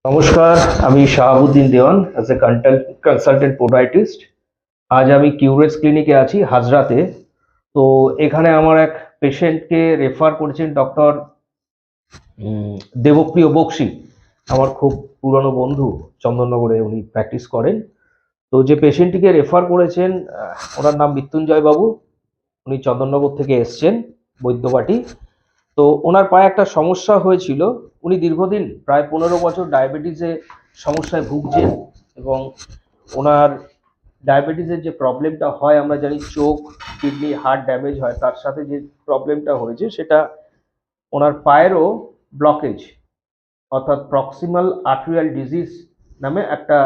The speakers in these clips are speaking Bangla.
নমস্কার, আমি শাহাবুদ্দিন দেওয়ান অ্যাজ এ কনসালটেন্ট পোডাইটিস্ট। আজ আমি কিউরেস ক্লিনিকে আছি হাজরাতে। তো এখানে আমার এক পেশেন্টকে রেফার করেছেন ডক্টর দেবপ্রিয় বক্সি। আমার খুব পুরনো বন্ধু, চন্দননগরে উনি প্র্যাকটিস করেন। তো যে পেশেন্টটিকে রেফার করেছেন ওনার নাম মৃত্যুঞ্জয় বাবু। উনি চন্দননগর থেকে এসছেন, বৈদ্যবাটি। তো ওনার পায়ে একটা সমস্যা হয়েছিল। উনি দীর্ঘদিন প্রায় 15 বছর ডায়াবেটিসে সমস্যায় ভুগছেন এবং ওনার ডায়াবেটিসের যে প্রবলেমটা হয় আমরা জানি, চোখ, কিডনি, হার্ট ড্যামেজ হয়। তার সাথে যে প্রবলেমটা হয়েছে সেটা ওনার পায়েরও ব্লকেজ, অর্থাৎ প্রক্সিমাল আর্টেরিয়াল ডিজিজ নামে একটা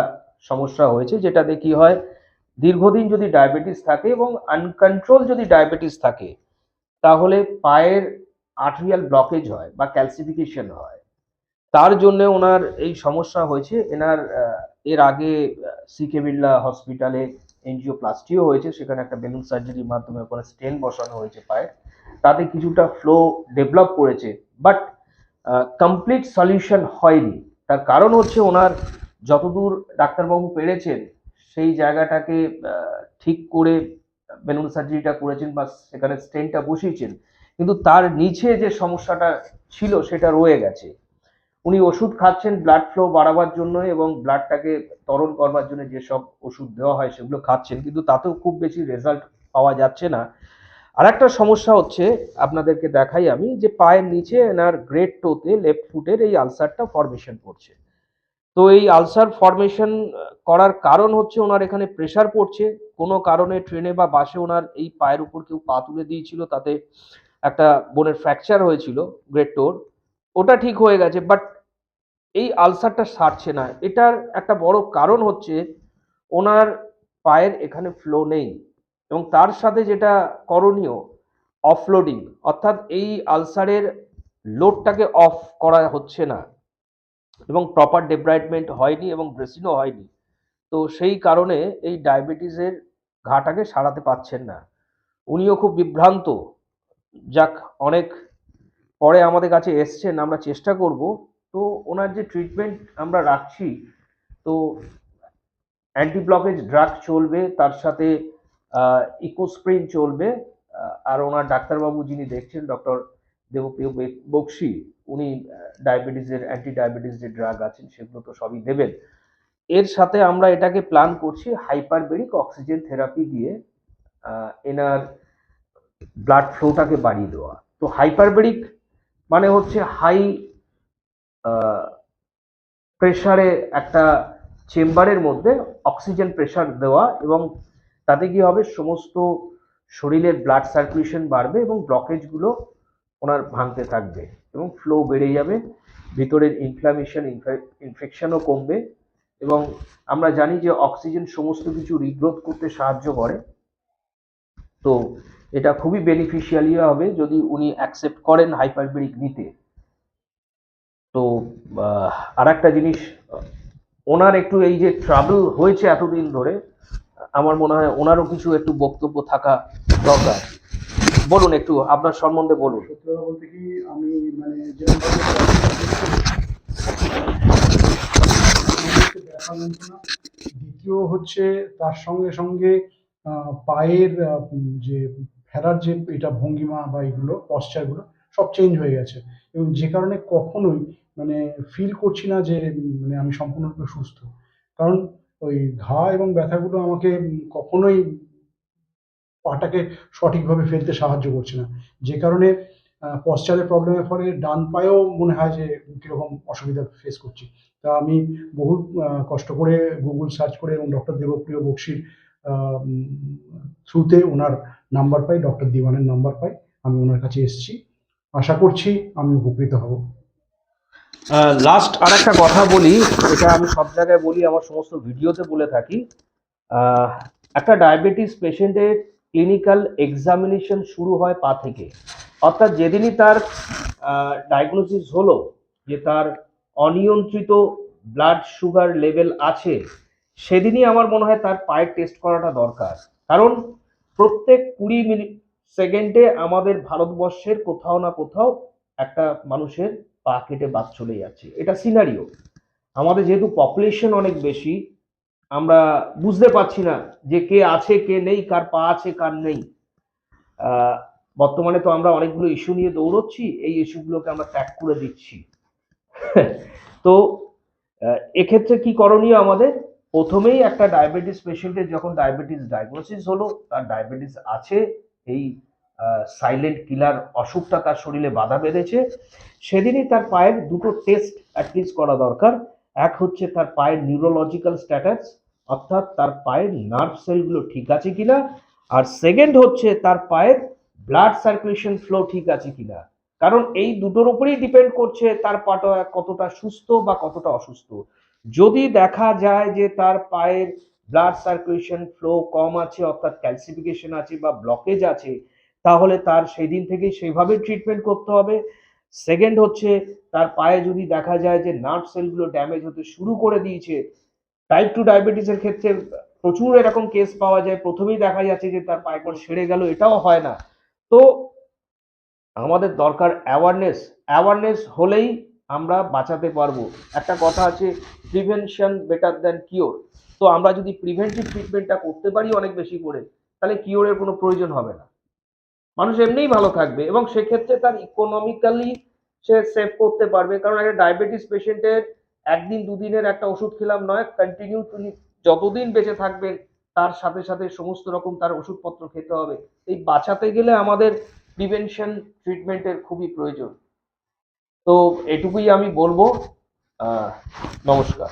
সমস্যা হয়েছে, যেটাতে কি হয়, দীর্ঘদিন যদি ডায়াবেটিস থাকে এবং আনকন্ট্রোল যদি ডায়াবেটিস থাকে, তাহলে পায়ের আর্টেরিয়াল ব্লকেজ হয় বা ক্যালসিফিকেশন হয়। তার জন্য ওনার এই সমস্যা হয়েছে। এনার এর আগে সিকে বিড়লা হসপিটালে এনজিওপ্লাস্টিও হয়েছে, সেখানে একটা বেলুন সার্জারির মাধ্যমে ওখানে স্টেন বসানো হয়েছে পায়ে। তাতে কিছুটা ফ্লো ডেভেলপ করেছে, বাট কমপ্লিট সলিউশন হয়নি। তার কারণ হচ্ছে ওনার যতদূর ডাক্তারবাবু পেরেছেন সেই জায়গাটাকে ঠিক করে বেলুন সার্জারিটা করেছেন বা সেখানে স্টেনটা বসিয়েছেন, কিন্তু তার নিচে যে সমস্যাটা ছিল সেটা রয়ে গেছে। উনি ওষুধ খাচ্ছেন ব্লাড ফ্লো বাড়াবার জন্য এবং ব্লাডটাকে তরল করবার জন্য যেসব ওষুধ দেওয়া হয় সেগুলো খাচ্ছেন, কিন্তু তাতেও খুব বেশি রেজাল্ট পাওয়া যাচ্ছে না। আর একটা সমস্যা হচ্ছে, আপনাদেরকে দেখাই আমি, যে পায়ের নিচে এনার গ্রেট টোতে লেফট ফুটের এই আলসারটা ফর্মেশন করছে। তো এই আলসার ফর্মেশন করার কারণ হচ্ছে ওনার এখানে প্রেসার পড়ছে। কোনো কারণে ট্রেনে বা বাসে ওনার এই পায়ের উপর কেউ পা তুলে দিয়েছিল, তাতে একটা বোনের ফ্র্যাকচার হয়েছিল গ্রেট টোর। ওটা ঠিক হয়ে গেছে, বাট এই আলসারটা সারছে না। এটার একটা বড় কারণ হচ্ছে ওনার পায়ের এখানে ফ্লো নেই, এবং তার সাথে যেটা করণীয়, অফলোডিং, অর্থাৎ এই আলসারের লোডটাকে অফ করা হচ্ছে না এবং প্রপার ডেব্রাইডমেন্ট হয়নি এবং ড্রেসিংও হয়নি। তো সেই কারণে এই ডায়াবেটিসের ঘাটাকে সারাতে পারছেন না। উনিও খুব বিভ্রান্ত। যাক, অনেক পরে আমাদের কাছে এসছেন, আমরা চেষ্টা করব। তো ওনার যে ট্রিটমেন্ট আমরা রাখছি, তো অ্যান্টি ব্লকেজ ড্রাগ চলবে, তার সাথে ইকোস্প্রিন চলবে। আর ওনার ডাক্তারবাবু যিনি দেখছেন ডক্টর দেবপ্রিয় বক্সি, উনি ডায়াবেটিসের অ্যান্টি ডায়াবেটিস যে ড্রাগ আছেন সেগুলো তো সবই দেবেন। এর সাথে আমরা এটাকে প্ল্যান করছি হাইপারবেরিক অক্সিজেন থেরাপি দিয়ে এনার ব্লাড ফ্লোটাকে বাড়িয়ে দেওয়া। তো হাইপারবেরিক মানে হচ্ছে হাই প্রেসারে একটা চেম্বারের মধ্যে অক্সিজেন প্রেসার দেওয়া, এবং তাতে কি হবে, সমস্ত শরীরের ব্লাড সার্কুলেশন বাড়বে এবং ব্লকেজগুলো ওনার ভাঙতে থাকবে এবং ফ্লো বেড়ে যাবে, ভিতরের ইনফ্লামেশন, ইনফেকশনও কমবে। এবং আমরা জানি যে অক্সিজেন সমস্ত কিছু রিগ্রোথ করতে সাহায্য করে। তো এটা খুবই বেনিফিশিয়ালি হবে যদি উনি অ্যাকসেপ্ট করেন হাইপারবেরিক নিতে। তো আর একটা জিনিস, ওনার একটু এই যে ট্রাভেল হয়েছে এতদিন ধরে, আমার মনে হয় ওনারও কিছু একটু বক্তব্য থাকা দরকার। বলুন, একটু আপনার সম্বন্ধে বলুন। সত্যি কথা বলতে কি, আমি মানে যেরকম দেখা যন্ত্রণা, দ্বিতীয় হচ্ছে তার সঙ্গে সঙ্গে পায়ের যে ফেরার যে এটা ভঙ্গিমা বা এগুলো পশ্চারগুলো সব চেঞ্জ হয়ে গেছে, এবং যে কারণে কখনোই মানে ফিল করছি না যে মানে আমি সম্পূর্ণরূপে সুস্থ। কারণ ওই ঘা এবং ব্যথাগুলো আমাকে কখনোই পাটাকে সঠিকভাবে ফেলতে সাহায্য করছে না, যে কারণে পশ্চারের প্রবলেমের ফলে ডান পায়েও মনে হয় যে কীরকম অসুবিধা ফেস করছি। তা আমি বহু কষ্ট করে গুগল সার্চ করে এবং ডক্টর দেবপ্রিয় বক্সির থ্রুতে ওনার নাম্বার পাই, ডক্টর দিওয়ানের নাম্বার পাই, আমি ওনার কাছে এসেছি। আশা করছি আমি উপকৃত হব। লাস্ট আর একটা কথা বলি, এটা আমি সব জায়গায় বলি, আমার সমস্ত ভিডিওতে বলে থাকি। আহ, একটা ডায়াবেটিস পেশেন্টের ক্লিনিক্যাল এক্সামিনেশন শুরু হয় পা থেকে। অর্থাৎ যেদিনই তার ডায়াগনোসিস হলো যে তার অনিয়ন্ত্রিত ব্লাড সুগার লেভেল আছে, সেদিনই আমার মনে হয় তার পায়ের টেস্ট করাটা দরকার। কারণ প্রত্যেক 20 সেকেন্ডে আমাদের ভারতবর্ষের কোথাও না কোথাও একটা মানুষের পা কেটে বাদ চলে যাচ্ছে, এটা সিনারিও। আমাদের যেহেতু পপুলেশন অনেক বেশি, আমরা বুঝতে পারছি না যে কে আছে কে নেই, কার পা আছে কার নেই। আহ, বর্তমানে তো আমরা অনেকগুলো ইস্যু নিয়ে দৌড়চ্ছি, এই ইস্যুগুলোকে আমরা ত্যাগ করে দিচ্ছি। তো এক্ষেত্রে কি করণীয় আমাদের? প্রথমেই একটা ডায়াবেটিস পেশেন্টের যখন ডায়াবেটিস ডায়াগনোসিস হলো, তার ডায়াবেটিস আছে, এই সাইলেন্ট কিলার অসুখটা তার শরীরে বাধা বেঁধেছে, সেদিনই তার পায়ের দুটো টেস্ট অ্যাটলিস্ট করা দরকার। এক হচ্ছে তার পায়ের নিউরোলজিক্যাল স্ট্যাটাস, অর্থাৎ তার পায়ের নার্ভ সেলগুলো ঠিক আছে কিনা, আর সেকেন্ড হচ্ছে তার পায়ের ব্লাড সার্কুলেশন ফ্লো ঠিক আছে কিনা। কারণ এই দুটোর উপরেই ডিপেন্ড করছে তার পাটা কতটা সুস্থ বা কতটা অসুস্থ। যদি দেখা যায় যে তার পায়ের ব্লাড সার্কুলেশন ফ্লো কম আছে, অর্থাৎ ক্যালসিফিকেশন আছে বা ব্লকেজ আছে, তাহলে তার সেই দিন থেকেই সেইভাবে ট্রিটমেন্ট করতে হবে। সেকেন্ড হচ্ছে তার পায়ে যদি দেখা যায় যে নার্ভ সেলগুলো ড্যামেজ হতে শুরু করে দিয়েছে, টাইপ 2 ডায়াবেটিসের ক্ষেত্রে প্রচুর এরকম কেস পাওয়া যায়, প্রথমেই দেখা যাচ্ছে যে তার পায়ে করে সেরে গেল, এটাও হয় না। তো আমাদের দরকার অ্যাওয়ারনেস। অ্যাওয়ারনেস হলেই আমরা বাঁচাতে পারবো। একটা কথা আছে, প্রিভেনশন বেটার দ্যান কিওর। তো আমরা যদি প্রিভেন্টিভ ট্রিটমেন্টটা করতে পারি অনেক বেশি করে, তাহলে কিওরের কোনো প্রয়োজন হবে না, মানুষ এমনিই ভালো থাকবে এবং সেক্ষেত্রে তার ইকোনমিক্যালি সে সেভ করতে পারবে। কারণ একটা ডায়াবেটিস পেশেন্টের একদিন দুদিনের একটা ওষুধ খেলাম নয়, কন্টিনিউ তিনি যতদিন বেঁচে থাকবেন তার সাথে সাথে সমস্ত রকম তার ওষুধপত্র খেতে হবে। এই বাঁচাতে গেলে আমাদের প্রিভেনশন ট্রিটমেন্টের খুবই প্রয়োজন। তো এটুকুই আমি বলবো। নমস্কার।